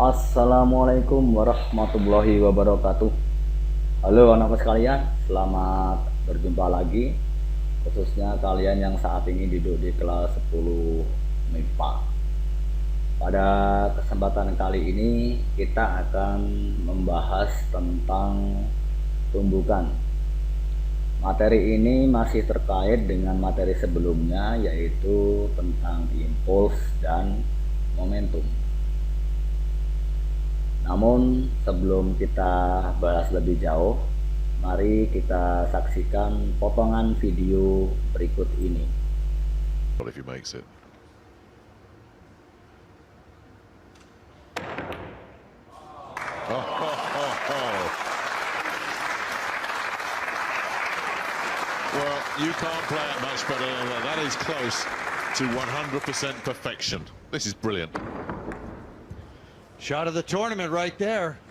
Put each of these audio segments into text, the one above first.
Assalamualaikum warahmatullahi wabarakatuh. Halo anak sekalian, selamat berjumpa lagi. Khususnya kalian yang saat ini duduk di kelas 10 MIPA. Pada kesempatan kali ini kita akan membahas tentang tumbukan. Materi ini masih terkait dengan materi sebelumnya, yaitu tentang impuls dan momentum. Namun sebelum kita bahas lebih jauh, mari kita saksikan potongan video berikut ini. If he makes it. Well, you can't play it much better than that. That is close to 100% perfection. This is brilliant. Shot of the tournament right there.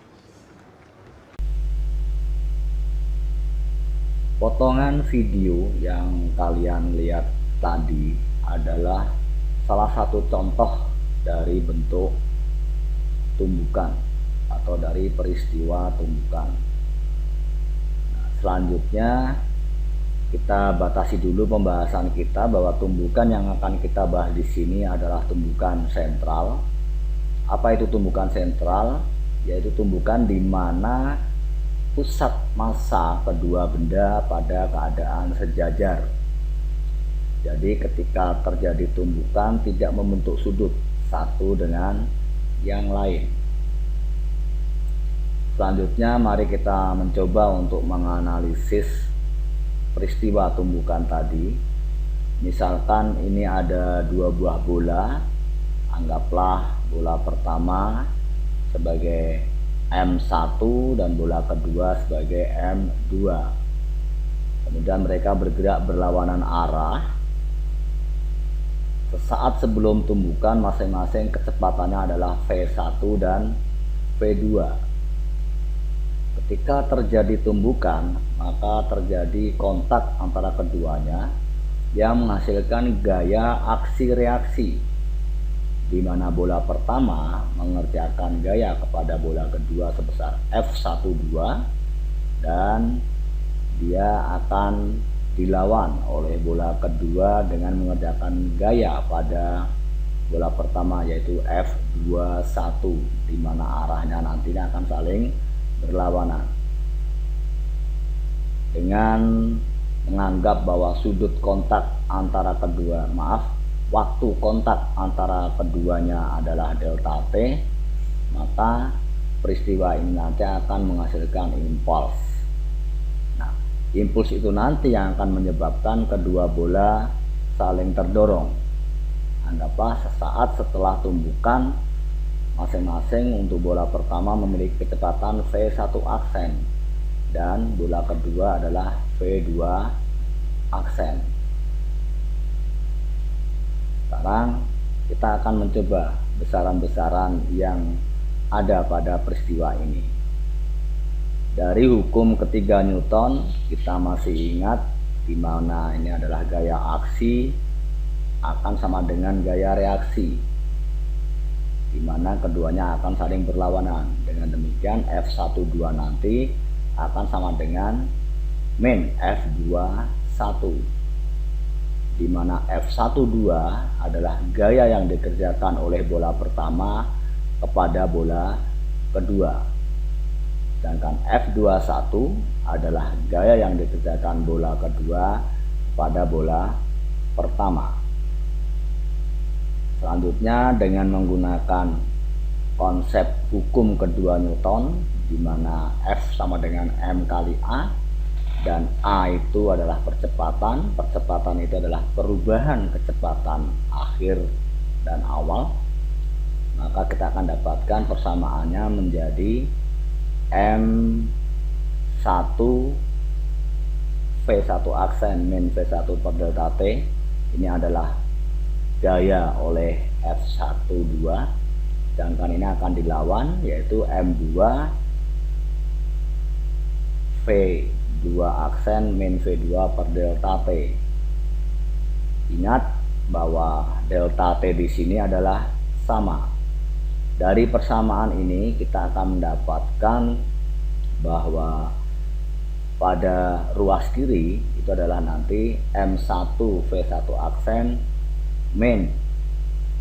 Potongan video yang kalian lihat tadi adalah salah satu contoh dari bentuk tumbukan atau dari peristiwa tumbukan. Nah, selanjutnya kita batasi dulu pembahasan kita bahwa tumbukan yang akan kita bahas di sini adalah tumbukan sentral. Apa itu tumbukan sentral? Yaitu tumbukan di mana pusat massa kedua benda pada keadaan sejajar. Jadi ketika terjadi tumbukan tidak membentuk sudut satu dengan yang lain. Selanjutnya mari kita mencoba untuk menganalisis peristiwa tumbukan tadi. Misalkan ini ada dua buah bola, anggaplah bola pertama sebagai M1 dan bola kedua sebagai M2. Kemudian mereka bergerak berlawanan arah. Sesaat sebelum tumbukan masing-masing kecepatannya adalah V1 dan V2. Ketika terjadi tumbukan, maka terjadi kontak antara keduanya yang menghasilkan gaya aksi reaksi, di mana bola pertama mengerjakan gaya kepada bola kedua sebesar F12 dan dia akan dilawan oleh bola kedua dengan mengerjakan gaya pada bola pertama yaitu F21, di mana arahnya nantinya akan saling berlawanan. Dengan menganggap bahwa sudut kontak antara kedua, waktu kontak antara keduanya adalah delta T, maka peristiwa ini nanti akan menghasilkan impuls. Nah, impuls itu nanti yang akan menyebabkan kedua bola saling terdorong. Anggaplah sesaat setelah tumbukan, masing-masing untuk bola pertama memiliki kecepatan V1 aksen dan bola kedua adalah V2 aksen. Sekarang kita akan mencoba besaran-besaran yang ada pada peristiwa ini. Dari hukum ketiga Newton kita masih ingat di mana ini adalah gaya aksi akan sama dengan gaya reaksi, di mana keduanya akan saling berlawanan. Dengan demikian F12 nanti akan sama dengan min F21, di mana F12 adalah gaya yang dikerjakan oleh bola pertama kepada bola kedua, sedangkan F21 adalah gaya yang dikerjakan bola kedua pada bola pertama. Selanjutnya dengan menggunakan konsep hukum kedua Newton, di mana F sama dengan M kali A, dan A itu adalah percepatan. Percepatan itu adalah perubahan kecepatan akhir dan awal. Maka kita akan dapatkan persamaannya menjadi M1 V1 aksen min V1 per delta T. Ini adalah gaya oleh F12, sedangkan ini akan dilawan yaitu M2 V2 aksen min V2 per delta T. Ingat bahwa delta T di sini adalah sama Dari persamaan ini kita akan mendapatkan bahwa pada ruas kiri itu adalah nanti M1V1 aksen min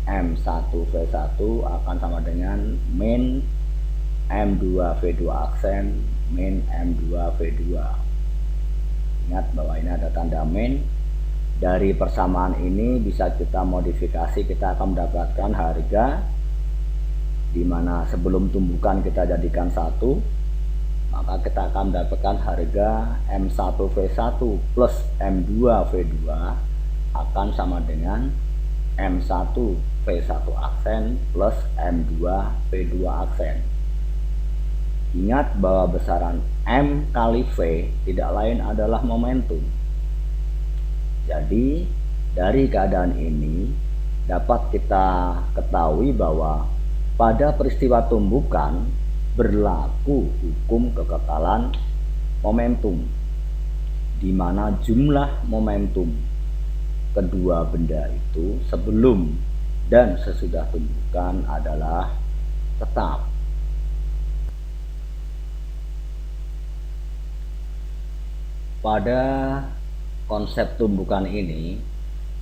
M1V1 akan sama dengan min M2V2 aksen min M2V2. Ingat bahwa ini ada tanda min. Dari persamaan ini bisa kita modifikasi, kita akan mendapatkan harga dimana sebelum tumbukan kita jadikan 1, maka kita akan mendapatkan harga M1V1 plus M2V2 akan sama dengan M1V1 aksen plus M2V2 aksen. Ingat bahwa besaran M kali V tidak lain adalah momentum. Jadi dari keadaan ini dapat kita ketahui bahwa pada peristiwa tumbukan berlaku hukum kekekalan momentum, di mana jumlah momentum kedua benda itu sebelum dan sesudah tumbukan adalah tetap. Pada konsep tumbukan ini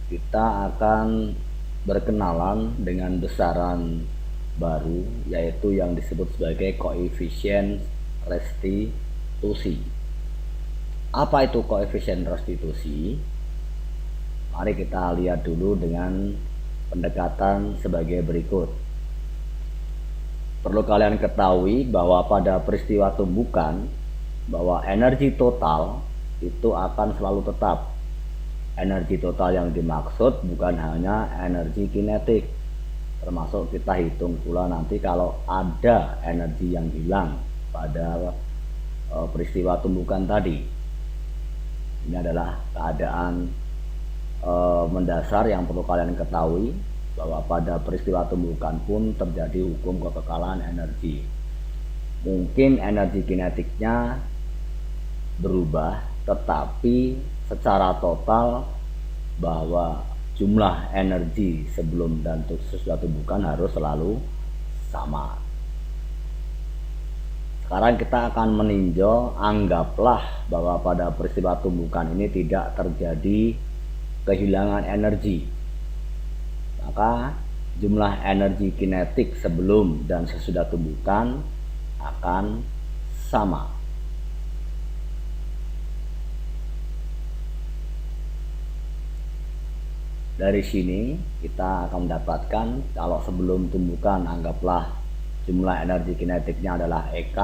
kita akan berkenalan dengan besaran baru, yaitu yang disebut sebagai koefisien restitusi. Apa itu koefisien restitusi? Mari kita lihat dulu dengan pendekatan sebagai berikut. Perlu kalian ketahui bahwa pada peristiwa tumbukan bahwa energi total itu akan selalu tetap. Energi total yang dimaksud bukan hanya energi kinetik, termasuk kita hitung pula nanti kalau ada energi yang hilang pada peristiwa tumbukan tadi. Ini adalah keadaan mendasar yang perlu kalian ketahui, bahwa pada peristiwa tumbukan pun terjadi hukum kekekalan energi. Mungkin energi kinetiknya berubah, tetapi secara total bahwa jumlah energi sebelum dan sesudah tumbukan harus selalu sama. Sekarang kita akan meninjau, anggaplah bahwa pada peristiwa tumbukan ini tidak terjadi kehilangan energi. Maka jumlah energi kinetik sebelum dan sesudah tumbukan akan sama. Dari sini kita akan mendapatkan kalau sebelum tumbukan anggaplah jumlah energi kinetiknya adalah EK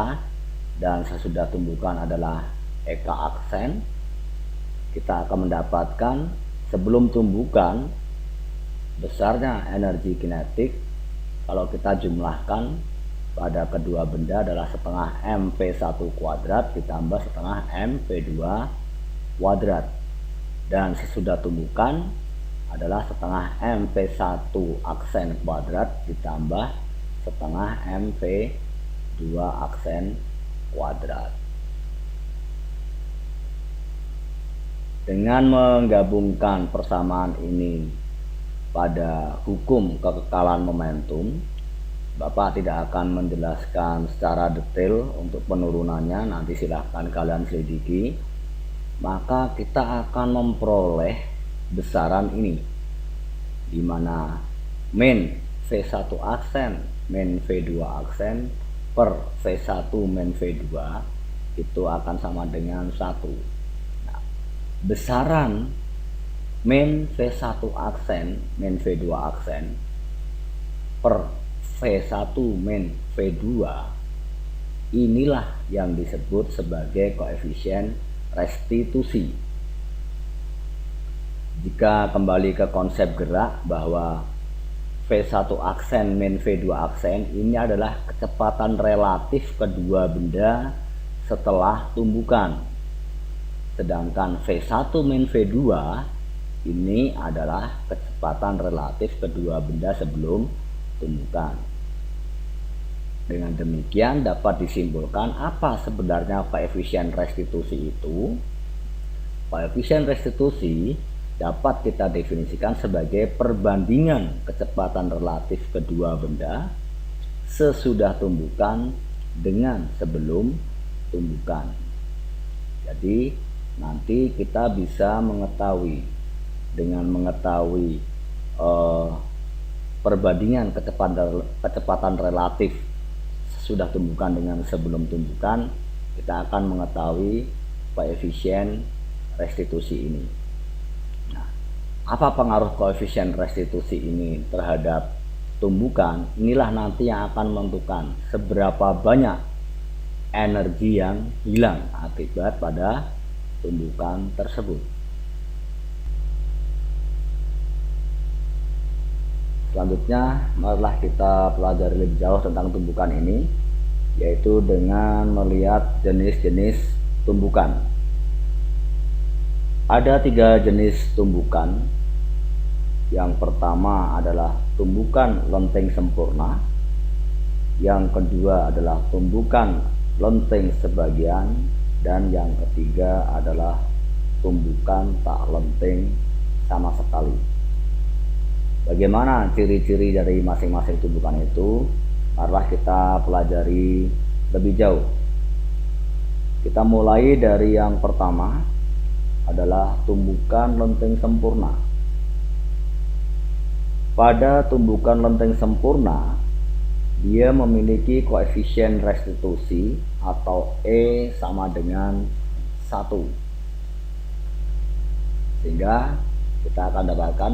dan sesudah tumbukan adalah EK aksen. Kita akan mendapatkan sebelum tumbukan besarnya energi kinetik kalau kita jumlahkan pada kedua benda adalah setengah mv1 kuadrat ditambah setengah mv2 kuadrat, dan sesudah tumbukan adalah setengah mv1 aksen kuadrat ditambah setengah mv2 aksen kuadrat. Dengan menggabungkan persamaan ini pada hukum kekekalan momentum, Bapak tidak akan menjelaskan secara detail untuk penurunannya, nanti silahkan kalian selidiki. Maka kita akan memperoleh besaran ini, di mana min V1 aksen min V2 aksen per V1 min V2 itu akan sama dengan 1. Nah, besaran min V1 aksen min V2 aksen per V1 min V2 inilah yang disebut sebagai koefisien restitusi. Jika kembali ke konsep gerak bahwa V1 aksen min V2 aksen ini adalah kecepatan relatif kedua benda setelah tumbukan, sedangkan V1 min V2 ini adalah kecepatan relatif kedua benda sebelum tumbukan. Dengan demikian dapat disimpulkan apa sebenarnya koefisien restitusi itu. Koefisien restitusi dapat kita definisikan sebagai perbandingan kecepatan relatif kedua benda sesudah tumbukan dengan sebelum tumbukan. Jadi nanti kita bisa mengetahui dengan mengetahui perbandingan kecepatan relatif sesudah tumbukan dengan sebelum tumbukan, kita akan mengetahui koefisien restitusi ini. Nah, apa pengaruh koefisien restitusi ini terhadap tumbukan? Inilah nanti yang akan menentukan seberapa banyak energi yang hilang akibat pada tumbukan tersebut. Selanjutnya, marilah kita pelajari lebih jauh tentang tumbukan ini, yaitu dengan melihat jenis-jenis tumbukan. Ada 3 jenis tumbukan. Yang pertama adalah tumbukan lenteng sempurna. Yang kedua adalah tumbukan lenteng sebagian. Dan yang ketiga adalah tumbukan tak lenteng sama sekali. Bagaimana ciri-ciri dari masing-masing tumbukan itu? Marilah kita pelajari lebih jauh. Kita mulai dari yang pertama adalah tumbukan lenteng sempurna. Pada tumbukan lenteng sempurna, dia memiliki koefisien restitusi atau E sama dengan 1. Sehingga kita akan dapatkan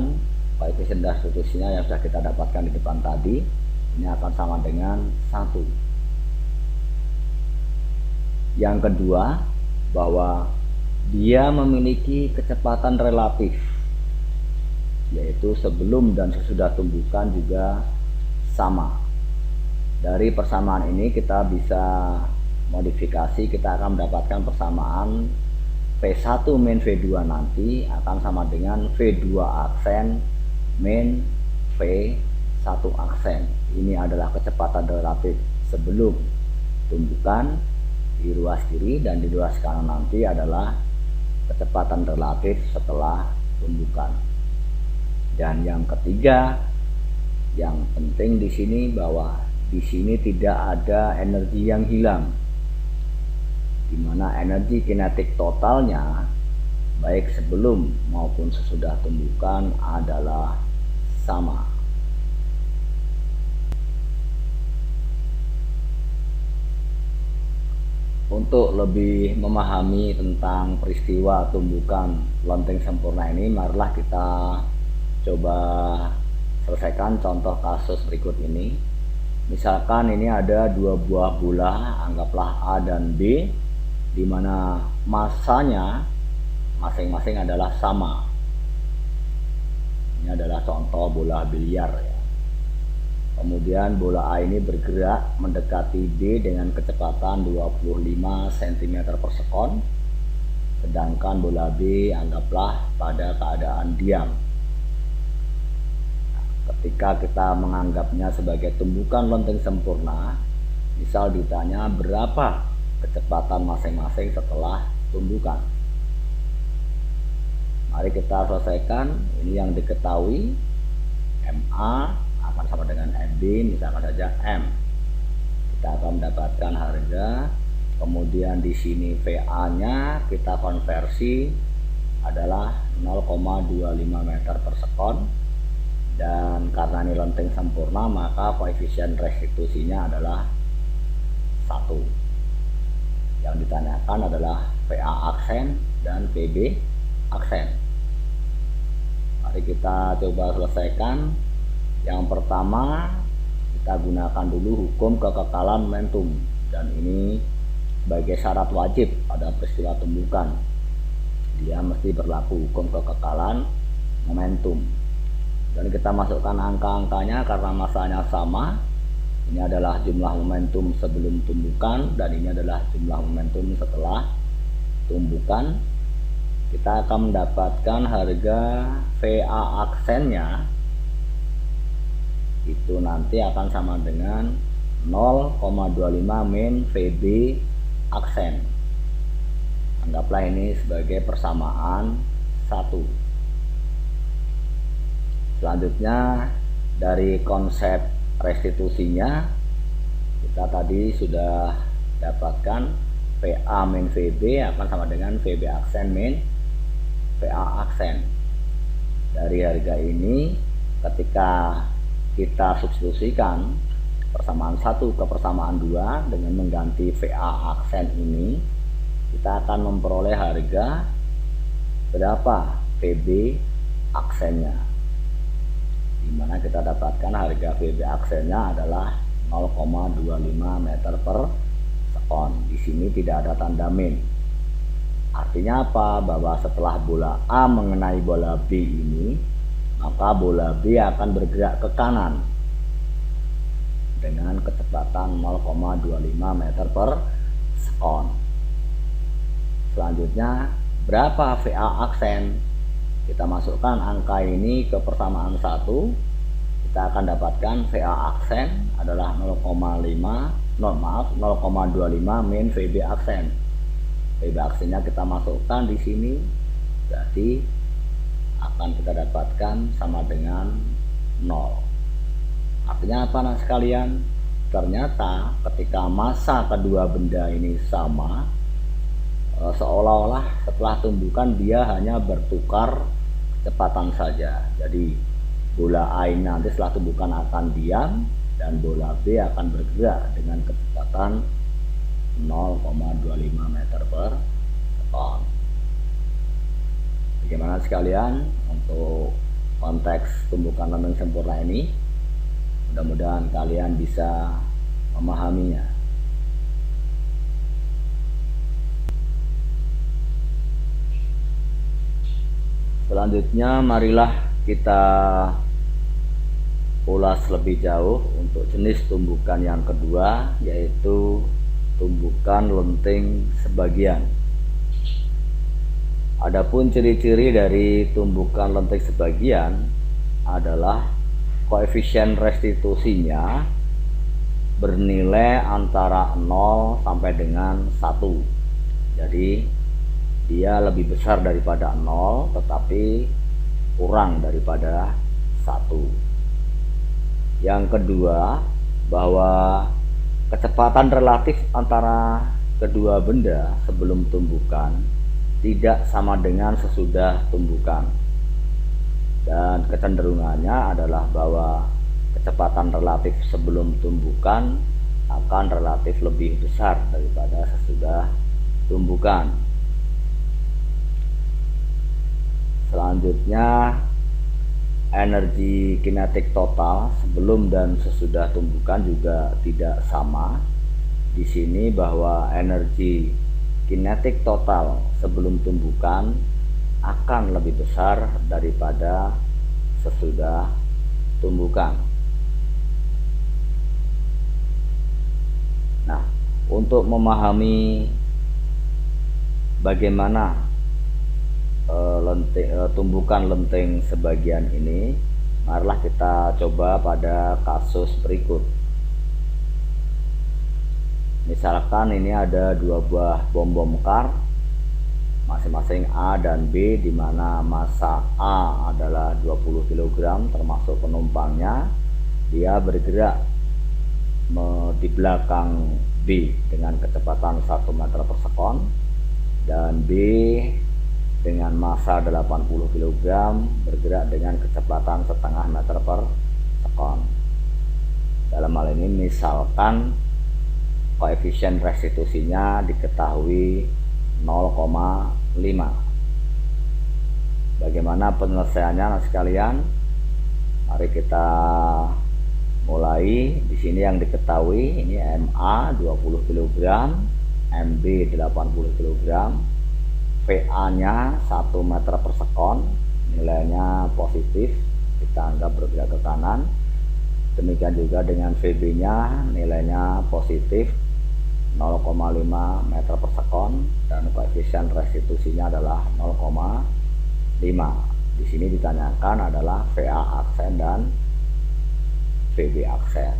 koefisien restitusinya yang sudah kita dapatkan di depan tadi, ini akan sama dengan 1. Yang kedua, bahwa dia memiliki kecepatan relatif, yaitu sebelum dan sesudah tumbukan juga sama. Dari persamaan ini kita bisa modifikasi, kita akan mendapatkan persamaan V1 min V2 nanti akan sama dengan V2 aksen min V1 aksen. Ini adalah kecepatan relatif sebelum tumbukan di ruas kiri, dan di ruas kanan nanti adalah kecepatan relatif setelah tumbukan. Dan yang ketiga, yang penting di sini, bahwa di sini tidak ada energi yang hilang, di mana energi kinetik totalnya baik sebelum maupun sesudah tumbukan adalah sama. Untuk lebih memahami tentang peristiwa tumbukan lenteng sempurna ini, marilah kita coba selesaikan contoh kasus berikut ini. Misalkan ini ada 2 buah bola, anggaplah A dan B, di mana masanya masing-masing adalah sama. Ini adalah contoh bola biliar ya. Kemudian bola A ini bergerak mendekati B dengan kecepatan 25 cm per sekon, sedangkan bola B anggaplah pada keadaan diam. Nah, ketika kita menganggapnya sebagai tumbukan lenteng sempurna, misal ditanya berapa kecepatan masing-masing setelah tumbukan. Mari kita selesaikan. Ini yang diketahui, MA akan sama dengan MB, misalkan saja M. Kita akan mendapatkan harga. Kemudian di sini VA-nya kita konversi adalah 0,25 meter per sekon. Dan karena ini lenteng sempurna, maka koefisien restitusinya adalah 1. Yang ditanyakan adalah VA aksen dan VB aksen. Mari kita coba selesaikan. Yang pertama, kita gunakan dulu hukum kekekalan momentum, dan ini sebagai syarat wajib pada peristiwa tumbukan. Dia mesti berlaku hukum kekekalan momentum. Dan kita masukkan angka-angkanya karena masanya sama. Ini adalah jumlah momentum sebelum tumbukan, dan ini adalah jumlah momentum setelah tumbukan. Kita akan mendapatkan harga VA aksennya itu nanti akan sama dengan 0,25 min VB aksen. Anggaplah ini sebagai persamaan 1. Selanjutnya, dari konsep restitusinya Kita tadi sudah dapatkan VA min VB akan sama dengan VB aksen min VA aksen. Dari harga ini ketika kita substitusikan persamaan 1 ke persamaan 2 dengan mengganti VA aksen ini, kita akan memperoleh harga berapa VB aksennya, dimana kita dapatkan harga VB aksennya adalah 0,25 meter per sekon. Di sini tidak ada tanda min. Artinya apa? Bahwa setelah bola A mengenai bola B ini, maka bola B akan bergerak ke kanan dengan kecepatan 0,25 meter per sekon. Selanjutnya, berapa VA aksen? Kita masukkan angka ini ke persamaan 1, kita akan dapatkan VA aksen adalah 0,25 min VB aksen. VB aksennya kita masukkan di sini, berarti akan kita dapatkan sama dengan 0. Artinya apa anak sekalian? Ternyata ketika massa kedua benda ini sama, seolah-olah setelah tumbukan dia hanya bertukar kecepatan saja. Jadi bola A ini nanti setelah tumbukan akan diam dan bola B akan bergerak dengan kecepatan 0,25 meter per sekon. Bagaimana sekalian untuk konteks tumbukan lempeng sempurna ini? Mudah-mudahan kalian bisa memahaminya. Selanjutnya marilah kita ulas lebih jauh untuk jenis tumbukan yang kedua, yaitu tumbukan lenting sebagian. Adapun ciri-ciri dari tumbukan lenting sebagian adalah koefisien restitusinya bernilai antara 0 sampai dengan 1. Jadi dia lebih besar daripada 0 tetapi kurang daripada 1. Yang kedua, bahwa kecepatan relatif antara kedua benda sebelum tumbukan tidak sama dengan sesudah tumbukan, dan kecenderungannya adalah bahwa kecepatan relatif sebelum tumbukan akan relatif lebih besar daripada sesudah tumbukan. Selanjutnya, energi kinetik total sebelum dan sesudah tumbukan juga tidak sama. Di sini bahwa energi kinetik total sebelum tumbukan akan lebih besar daripada sesudah tumbukan. Nah, untuk memahami bagaimana tumbukan lenting sebagian ini, marilah kita coba pada kasus berikut. Misalkan ini ada dua buah bom kar, masing-masing A dan B, di mana massa A adalah 20 kg termasuk penumpangnya. Dia bergerak di belakang B dengan kecepatan 1 meter per sekon, dan B dengan massa 80 kg bergerak dengan kecepatan setengah meter per sekon. Dalam hal ini misalkan koefisien restitusinya diketahui 0,5. Bagaimana penyelesaiannya anak sekalian? Mari kita mulai. Di sini yang diketahui ini MA 20 kg, MB 80 kg, VA-nya 1 meter per sekon, nilainya positif, kita anggap bergerak ke kanan. Demikian juga dengan VB-nya, nilainya positif 0,5 meter per sekon, dan koefisien restitusinya adalah 0,5. Di sini ditanyakan adalah VA aksen dan VB aksen.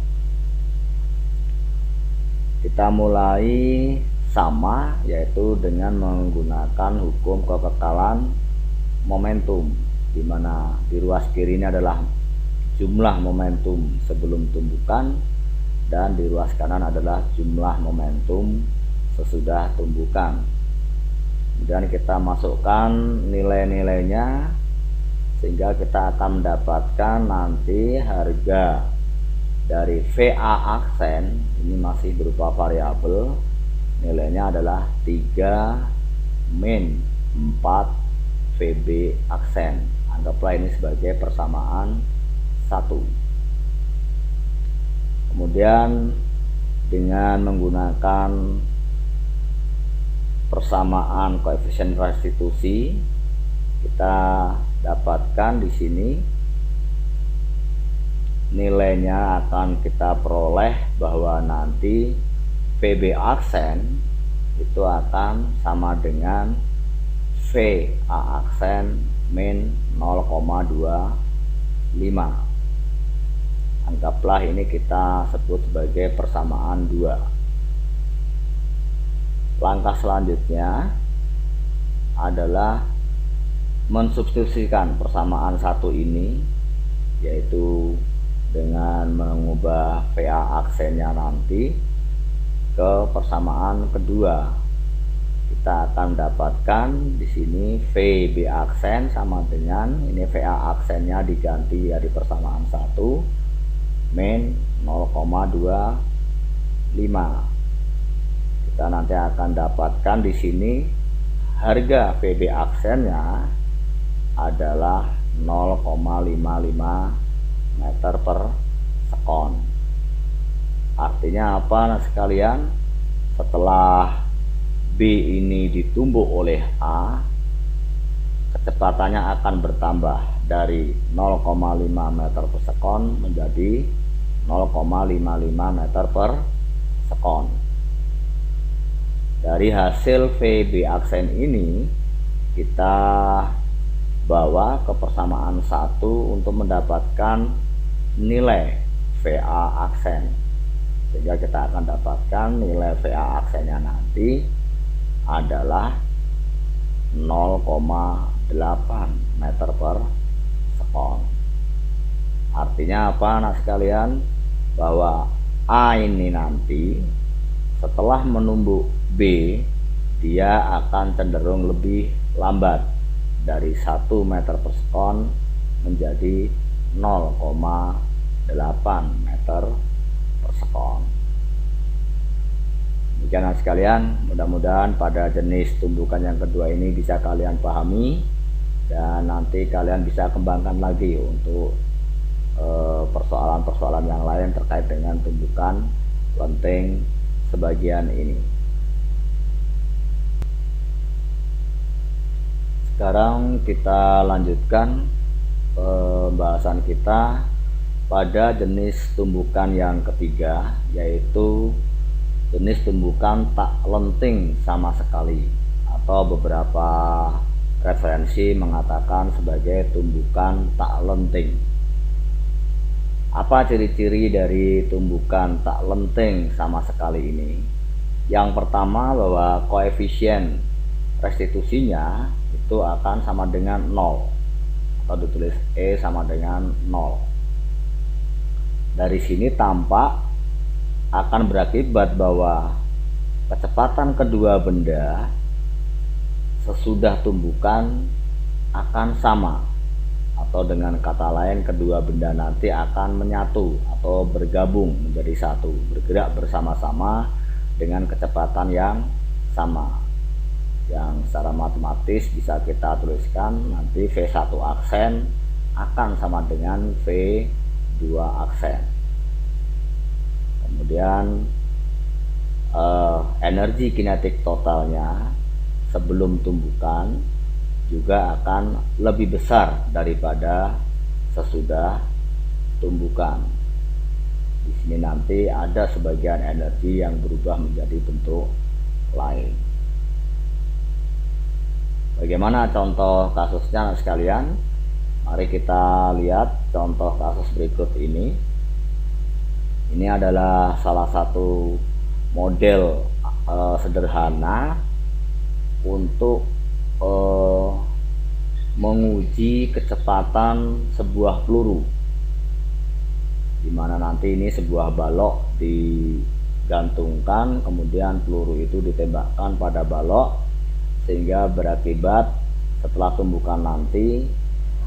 Kita mulai sama, yaitu dengan menggunakan hukum kekekalan momentum, di mana di ruas kiri ini adalah jumlah momentum sebelum tumbukan dan di ruas kanan adalah jumlah momentum sesudah tumbukan. Kemudian kita masukkan nilai-nilainya sehingga kita akan mendapatkan nanti harga dari VA aksen ini masih berupa variabel, nilainya adalah 3 min 4 VB aksen. Anggaplah ini sebagai persamaan 1. Kemudian dengan menggunakan persamaan koefisien restitusi, kita dapatkan di sini nilainya akan kita peroleh bahwa nanti VB aksen itu akan sama dengan VA aksen min 0,25. Anggaplah ini kita sebut sebagai persamaan 2. Langkah selanjutnya adalah mensubstitusikan persamaan 1 ini, yaitu dengan mengubah VA aksennya nanti ke persamaan kedua. Kita akan dapatkan di sini VB aksen sama dengan ini VA aksennya diganti dari persamaan 1 min 0,25. Kita nanti akan dapatkan di sini harga VB aksennya adalah 0,55 meter per sekon. Artinya apa nah sekalian? Setelah B ini ditumbuk oleh A, kecepatannya akan bertambah dari 0,5 meter per sekon menjadi 0,55 meter per sekon. Dari hasil VB aksen ini kita bawa ke persamaan 1 untuk mendapatkan nilai VA aksen, sehingga kita akan dapatkan nilai VA aksennya nanti adalah 0,8 meter per sekon. Artinya apa nah sekalian? Bahwa A ini nanti setelah menumbuk B, dia akan cenderung lebih lambat dari 1 meter per sekon menjadi 0,8 meter per sekon. Demikian sekalian, mudah-mudahan pada jenis tumbukan yang kedua ini bisa kalian pahami dan nanti kalian bisa kembangkan lagi untuk persoalan-persoalan yang lain terkait dengan tumbukan lenting sebagian ini. Sekarang kita lanjutkan pembahasan kita pada jenis tumbukan yang ketiga, yaitu jenis tumbukan tak lenting sama sekali, atau beberapa referensi mengatakan sebagai tumbukan tak lenting. Apa ciri-ciri dari tumbukan tak lenting sama sekali ini? Yang pertama, bahwa koefisien restitusinya itu akan sama dengan 0, atau ditulis E sama dengan 0. Dari sini tampak akan berakibat bahwa kecepatan kedua benda sesudah tumbukan akan sama, atau dengan kata lain kedua benda nanti akan menyatu atau bergabung menjadi satu, bergerak bersama-sama dengan kecepatan yang sama, yang secara matematis bisa kita tuliskan nanti V1 aksen akan sama dengan V2 aksen. Kemudian energi kinetik totalnya sebelum tumbukan juga akan lebih besar daripada sesudah tumbukan. Di sini nanti ada sebagian energi yang berubah menjadi bentuk lain. Bagaimana contoh kasusnya sekalian? Mari kita lihat contoh kasus berikut ini. Ini adalah salah satu model sederhana untuk menguji kecepatan sebuah peluru. dimana nanti ini sebuah balok digantungkan, kemudian peluru itu ditembakkan pada balok, sehingga berakibat setelah tumbukan nanti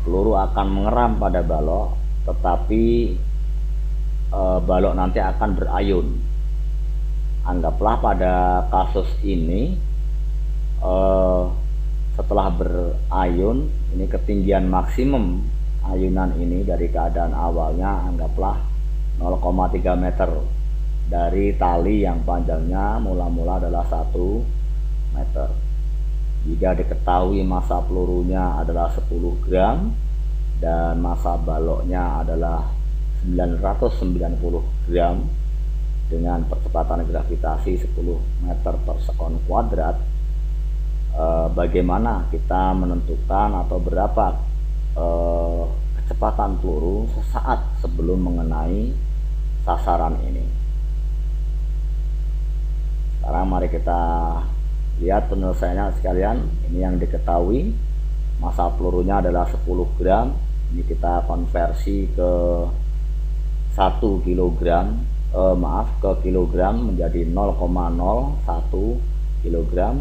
peluru akan mengeram pada balok, tetapi balok nanti akan berayun. Anggaplah pada kasus ini setelah berayun, ini ketinggian maksimum ayunan ini dari keadaan awalnya anggaplah 0,3 meter dari tali yang panjangnya mula-mula adalah 1 meter. Jika diketahui massa pelurunya adalah 10 gram dan massa baloknya adalah 990 gram dengan percepatan gravitasi 10 meter per sekon kuadrat, bagaimana kita menentukan atau berapa kecepatan peluru sesaat sebelum mengenai sasaran ini. Sekarang mari kita lihat penyelesaiannya sekalian. Ini yang diketahui, massa pelurunya adalah 10 gram. Ini kita konversi ke 1 kilogram, ke kilogram menjadi 0,01 kilogram.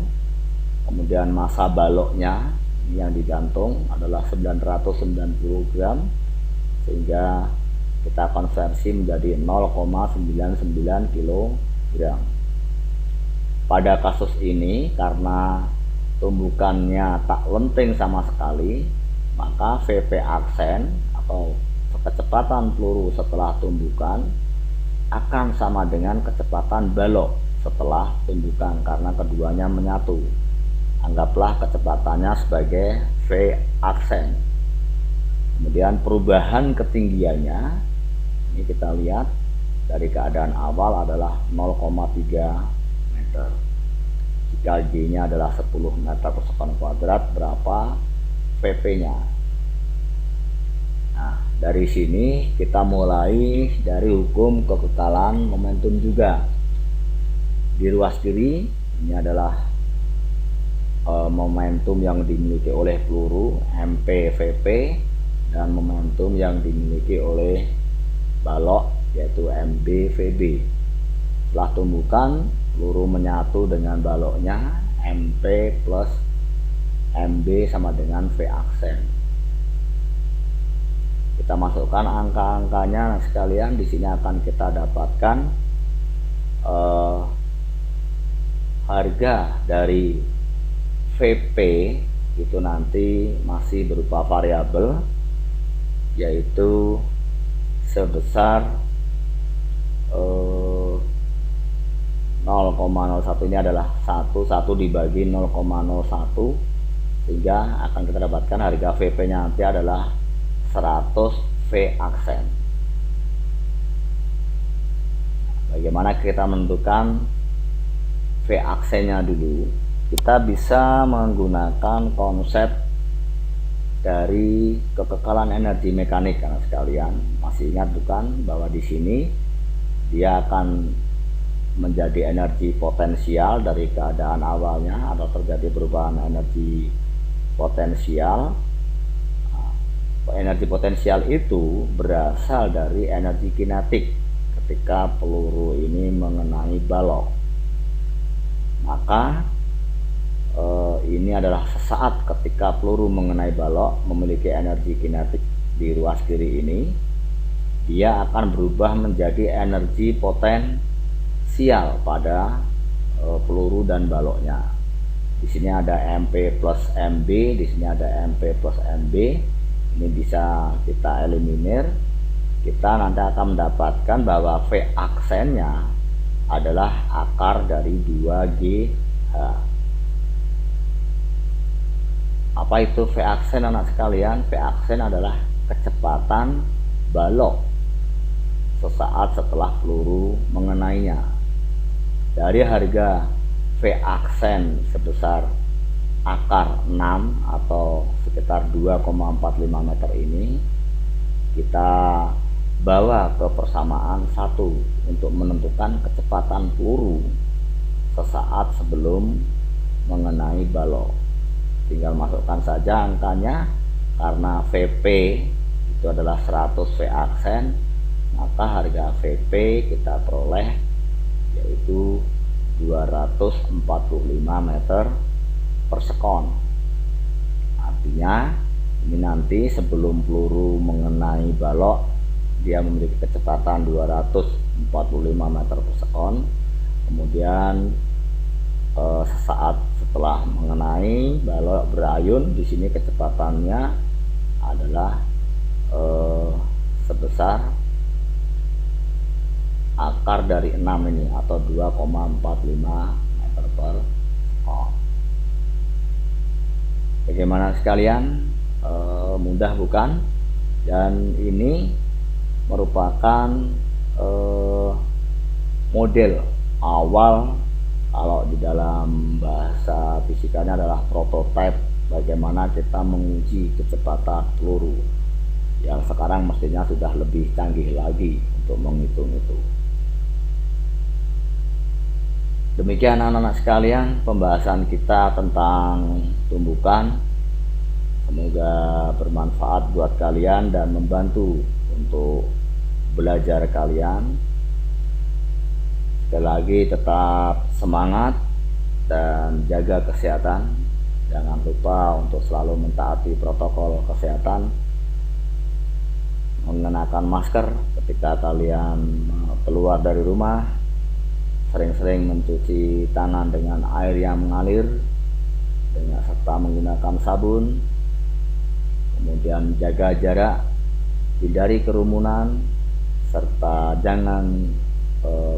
Kemudian massa baloknya yang digantung adalah 990 gram, sehingga kita konversi menjadi 0,99 kilogram. Pada kasus ini karena tumbukannya tak lenting sama sekali, maka VP aksen atau kecepatan peluru setelah tumbukan akan sama dengan kecepatan balok setelah tumbukan karena keduanya menyatu. Anggaplah kecepatannya sebagai V aksen. Kemudian perubahan ketinggiannya ini kita lihat dari keadaan awal adalah 0,3 meter. Jika G nya adalah 10 meter per sekon kuadrat, berapa VP nya? Nah, dari sini kita mulai dari hukum kekekalan momentum juga. Di ruas kiri ini adalah momentum yang dimiliki oleh peluru MPVP dan momentum yang dimiliki oleh balok yaitu MBVB. Setelah tumbukan, peluru menyatu dengan baloknya, MP plus MB sama dengan V aksen. Kita masukkan angka-angkanya sekalian. Di sini akan kita dapatkan harga dari VP itu nanti masih berupa variabel, yaitu sebesar 0,01 ini adalah 1 dibagi 0,01, sehingga akan kita dapatkan harga VP nya nanti adalah 100 V aksen. Bagaimana kita menentukan V aksennya dulu? Kita bisa menggunakan konsep dari kekekalan energi mekanik karena sekalian. Masih ingat bukan bahwa di sini dia akan menjadi energi potensial dari keadaan awalnya atau terjadi perubahan energi potensial. Energi potensial itu berasal dari energi kinetik ketika peluru ini mengenai balok. Maka ini adalah sesaat ketika peluru mengenai balok memiliki energi kinetik di ruas kiri ini, dia akan berubah menjadi energi potensial pada peluru dan baloknya. Di sini ada MP plus MB, di sini ada MP plus MB. Ini bisa kita eliminir. Kita nanti akan mendapatkan bahwa V aksennya adalah akar dari 2GH. Apa itu V aksen anak sekalian? V aksen adalah kecepatan balok sesaat setelah peluru mengenainya. Dari harga V aksen sebesar akar 6 atau sekitar 2,45 meter ini, kita bawa ke persamaan 1 untuk menentukan kecepatan peluru sesaat sebelum mengenai balok. Tinggal masukkan saja angkanya, karena VP itu adalah 100 V aksen, maka harga VP kita peroleh yaitu 245 meter per sekon. Artinya ini nanti sebelum peluru mengenai balok dia memiliki kecepatan 245 meter per sekon. Kemudian sesaat setelah mengenai balok berayun, di sini kecepatannya adalah sebesar akar dari 6 ini atau 2,45 meter per sekon. Bagaimana sekalian, mudah bukan? Dan ini merupakan model awal, kalau di dalam bahasa fisikanya adalah prototipe bagaimana kita menguji kecepatan peluru, yang sekarang mestinya sudah lebih canggih lagi untuk menghitung itu. Demikian anak-anak sekalian pembahasan kita tentang tumbukan. Semoga bermanfaat buat kalian dan membantu untuk belajar kalian. Sekali lagi tetap semangat dan jaga kesehatan. Jangan lupa untuk selalu mentaati protokol kesehatan, mengenakan masker ketika kalian keluar dari rumah, sering-sering mencuci tangan dengan air yang mengalir serta menggunakan sabun. Kemudian jaga jarak, hindari kerumunan, serta jangan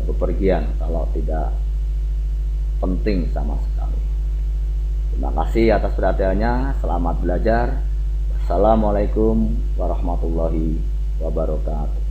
bepergian kalau tidak penting sama sekali. Terima kasih atas perhatiannya. Selamat belajar. Assalamualaikum warahmatullahi wabarakatuh.